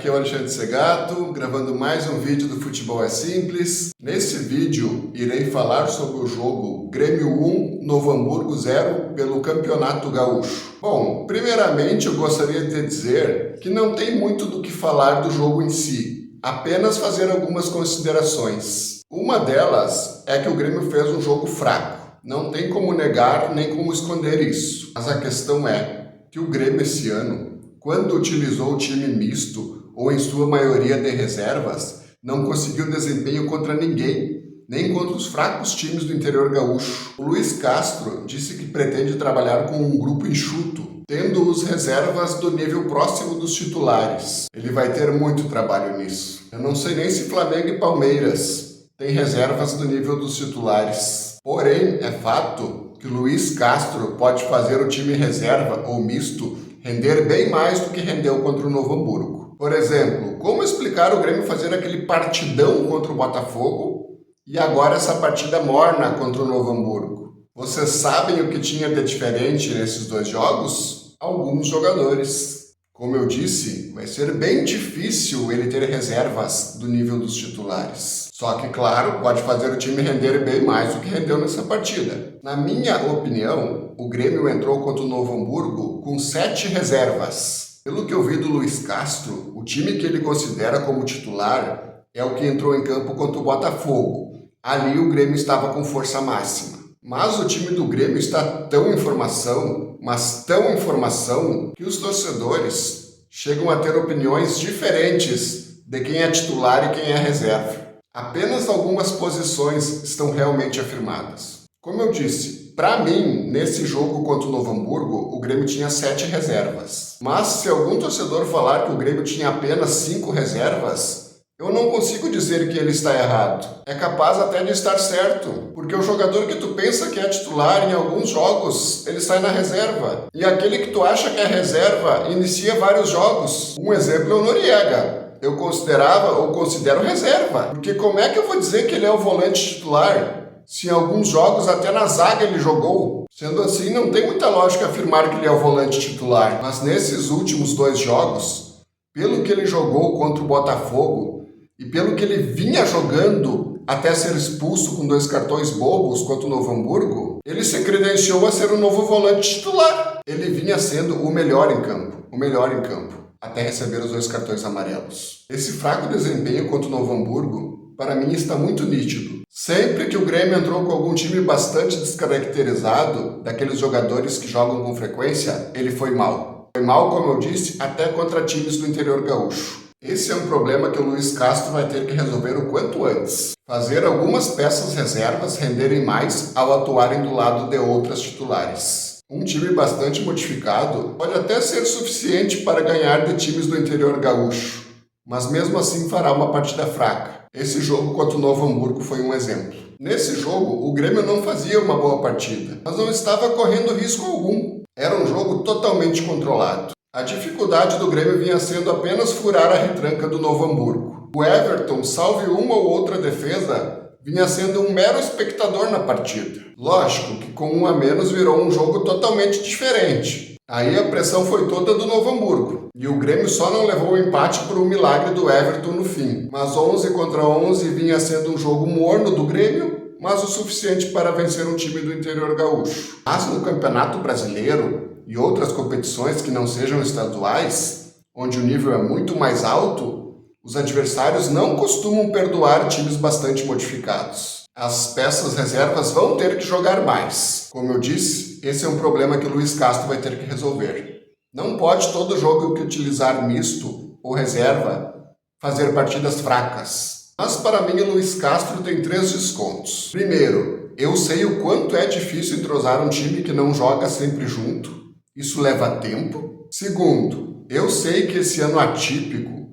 Aqui é o Alexandre Segato, gravando mais um vídeo do Futebol é Simples. Nesse vídeo, irei falar sobre o jogo Grêmio 1, Novo Hamburgo 0 pelo Campeonato Gaúcho. Bom, primeiramente eu gostaria de dizer que não tem muito do que falar do jogo em si, apenas fazer algumas considerações. Uma delas é que o Grêmio fez um jogo fraco. Não tem como negar nem como esconder isso. Mas a questão é que o Grêmio esse ano, quando utilizou o time misto ou em sua maioria de reservas, não conseguiu desempenho contra ninguém, nem contra os fracos times do interior gaúcho. O Luiz Castro disse que pretende trabalhar com um grupo enxuto, tendo os reservas do nível próximo dos titulares. Ele vai ter muito trabalho nisso. Eu não sei nem se Flamengo e Palmeiras têm reservas do nível dos titulares. Porém, é fato que o Luiz Castro pode fazer o time reserva ou misto render bem mais do que rendeu contra o Novo Hamburgo. Por exemplo, como explicar o Grêmio fazer aquele partidão contra o Botafogo e agora essa partida morna contra o Novo Hamburgo? Vocês sabem o que tinha de diferente nesses dois jogos? Alguns jogadores. Como eu disse, vai ser bem difícil ele ter reservas do nível dos titulares. Só que, claro, pode fazer o time render bem mais do que rendeu nessa partida. Na minha opinião, o Grêmio entrou contra o Novo Hamburgo com 7 reservas. Pelo que eu vi do Luiz Castro, o time que ele considera como titular é o que entrou em campo contra o Botafogo. Ali o Grêmio estava com força máxima. Mas o time do Grêmio está tão em formação, mas tão em formação, que os torcedores chegam a ter opiniões diferentes de quem é titular e quem é reserva. Apenas algumas posições estão realmente afirmadas. Como eu disse, para mim, nesse jogo contra o Novo Hamburgo, o Grêmio tinha 7 reservas. Mas se algum torcedor falar que o Grêmio tinha apenas 5 reservas, eu não consigo dizer que ele está errado. É capaz até de estar certo, porque o jogador que tu pensa que é titular em alguns jogos, ele sai na reserva. E aquele que tu acha que é reserva, inicia vários jogos. Um exemplo é o Noriega. Eu considerava ou considero reserva, porque como é que eu vou dizer que ele é o volante titular, se em alguns jogos até na zaga ele jogou? Sendo assim, não tem muita lógica afirmar que ele é o volante titular. Mas nesses últimos 2 jogos, pelo que ele jogou contra o Botafogo, e pelo que ele vinha jogando até ser expulso com 2 cartões bobos contra o Novo Hamburgo, ele se credenciou a ser o novo volante titular. Ele vinha sendo o melhor em campo, até receber os 2 cartões amarelos. Esse fraco desempenho contra o Novo Hamburgo, para mim, está muito nítido. Sempre que o Grêmio entrou com algum time bastante descaracterizado, daqueles jogadores que jogam com frequência, ele foi mal. Foi mal, como eu disse, até contra times do interior gaúcho. Esse é um problema que o Luiz Castro vai ter que resolver o quanto antes. Fazer algumas peças reservas renderem mais ao atuarem do lado de outras titulares. Um time bastante modificado pode até ser suficiente para ganhar de times do interior gaúcho, mas mesmo assim fará uma partida fraca. Esse jogo contra o Novo Hamburgo foi um exemplo. Nesse jogo, o Grêmio não fazia uma boa partida, mas não estava correndo risco algum. Era um jogo totalmente controlado. A dificuldade do Grêmio vinha sendo apenas furar a retranca do Novo Hamburgo. O Everton, salve uma ou outra defesa, vinha sendo um mero espectador na partida. Lógico que com 1 a menos virou um jogo totalmente diferente. Aí a pressão foi toda do Novo Hamburgo. E o Grêmio só não levou o empate por um milagre do Everton no fim. Mas 11 contra 11 vinha sendo um jogo morno do Grêmio, mas o suficiente para vencer um time do interior gaúcho. Mas no Campeonato Brasileiro e outras competições que não sejam estaduais, onde o nível é muito mais alto, os adversários não costumam perdoar times bastante modificados. As peças reservas vão ter que jogar mais. Como eu disse, esse é um problema que o Luiz Castro vai ter que resolver. Não pode todo jogo que utilizar misto ou reserva fazer partidas fracas. Mas para mim o Luiz Castro tem 3 descontos. Primeiro, eu sei o quanto é difícil entrosar um time que não joga sempre junto. Isso leva tempo. Segundo, eu sei que esse ano atípico,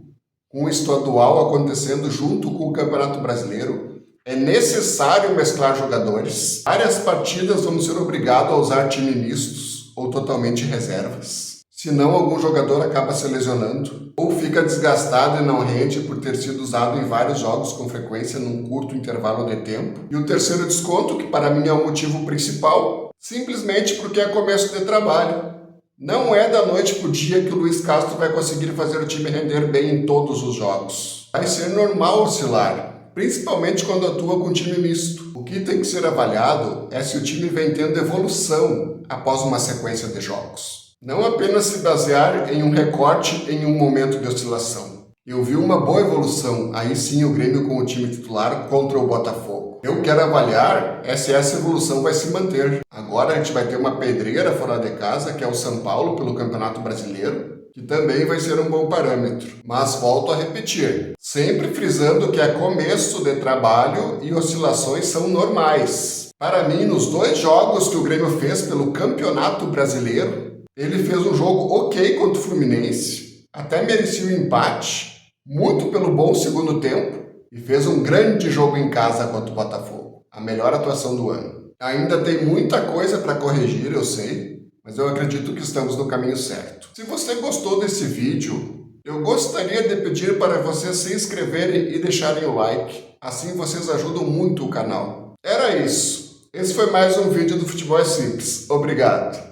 com o estadual acontecendo junto com o Campeonato Brasileiro, é necessário mesclar jogadores. Várias partidas vamos ser obrigados a usar time mistos ou totalmente reservas. Senão algum jogador acaba se lesionando ou fica desgastado e não rende por ter sido usado em vários jogos com frequência num curto intervalo de tempo. E o terceiro desconto, que para mim é o motivo principal, simplesmente porque é começo de trabalho. Não é da noite para o dia que o Luiz Castro vai conseguir fazer o time render bem em todos os jogos. Vai ser normal oscilar, principalmente quando atua com time misto. O que tem que ser avaliado é se o time vem tendo evolução após uma sequência de jogos. Não apenas se basear em um recorte em um momento de oscilação. Eu vi uma boa evolução, aí sim o Grêmio com o time titular contra o Botafogo. Eu quero avaliar se essa evolução vai se manter. Agora a gente vai ter uma pedreira fora de casa, que é o São Paulo, pelo Campeonato Brasileiro, que também vai ser um bom parâmetro. Mas volto a repetir, sempre frisando que é começo de trabalho e oscilações são normais. Para mim, nos 2 jogos que o Grêmio fez pelo Campeonato Brasileiro, ele fez um jogo ok contra o Fluminense, até merecia o empate, muito pelo bom segundo tempo, e fez um grande jogo em casa contra o Botafogo, a melhor atuação do ano. Ainda tem muita coisa para corrigir, eu sei, mas eu acredito que estamos no caminho certo. Se você gostou desse vídeo, eu gostaria de pedir para vocês se inscreverem e deixarem o like, assim vocês ajudam muito o canal. Era isso. Esse foi mais um vídeo do Futebol é Simples. Obrigado.